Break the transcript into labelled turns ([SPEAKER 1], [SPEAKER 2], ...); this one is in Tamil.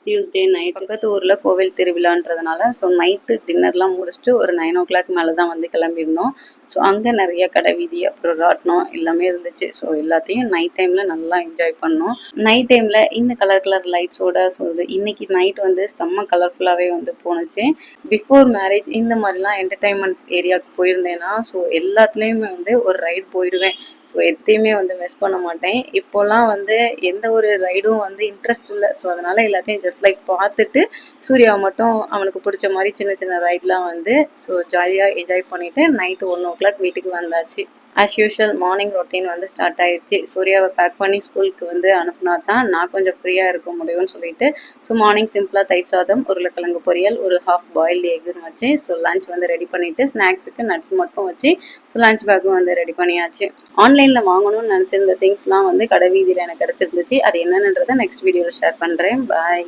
[SPEAKER 1] டியூஸ்டே நைட் பக்கத்து ஊரில் கோவில் திருவிழான்றதுனால ஸோ நைட்டு டின்னர்லாம் முடிச்சுட்டு ஒரு 9 o'clock மேலே தான் வந்து கிளம்பியிருந்தோம். ஸோ அங்கே நிறைய கடை வீதி அப்புறம் ராட்டினம் எல்லாமே இருந்துச்சு. ஸோ எல்லாத்தையும் நைட் டைமில் நல்லா என்ஜாய் பண்ணோம். நைட் டைமில் இந்த கலர் கலர் லைட்ஸோட ஸோ இன்னைக்கு நைட் வந்து செம்ம கலர்ஃபுல்லாகவே வந்து போணுச்சு. பிஃபோர் மேரேஜ் இந்த மாதிரிலாம் என்டர்டைன்மெண்ட் ஏரியாவுக்கு போயிருந்தேன்னா ஸோ எல்லாத்துலேயுமே வந்து ஒரு ரைடு போயிடுவேன். ஸோ எதையுமே வந்து மிஸ் பண்ண மாட்டேன். இப்போல்லாம் வந்து எந்த ஒரு ரைடும் வந்து இன்ட்ரெஸ்ட் இல்லை. ஸோ அதனால் எல்லாத்தையும் ஜஸ்ட் லைக் பார்த்துட்டு சூர்யாவை மட்டும் அவனுக்கு பிடிச்ச மாதிரி சின்ன சின்ன ரைட்லாம் வந்து ஸோ ஜாலியாக என்ஜாய் பண்ணிவிட்டு நைட்டு 1 o'clock வீட்டுக்கு வந்தாச்சு. ஆஸ் யூஷுவல் மார்னிங் ரொட்டீன் வந்து ஸ்டார்ட் ஆயிடுச்சு. சூர்யாவை பேக் பண்ணி ஸ்கூலுக்கு வந்து அனுப்புனா தான் நான் கொஞ்சம் ஃப்ரீயாக இருக்க முடியும்னு சொல்லிட்டு ஸோ மார்னிங் சிம்பிளாக தயிர் சாதம், உருளைக்கிழங்கு பொரியல், ஒரு ஹாஃப் பாயில்டு எக்குன்னு வச்சு ஸோ லஞ்ச் வந்து ரெடி பண்ணிவிட்டு ஸ்நாக்ஸுக்கு நட்ஸ் மட்டும் வச்சு ஸோ லஞ்ச் பேக்கும் வந்து ரெடி பண்ணியாச்சு. ஆன்லைனில் வாங்கணும்னு நினச்சிருந்த திங்ஸ்லாம் வந்து கடை வீதியில் எனக்கு கிடச்சிருந்துச்சு. அது என்னென்னன்றதை நெக்ஸ்ட் வீடியோவில் ஷேர் பண்ணுறேன். பாய்.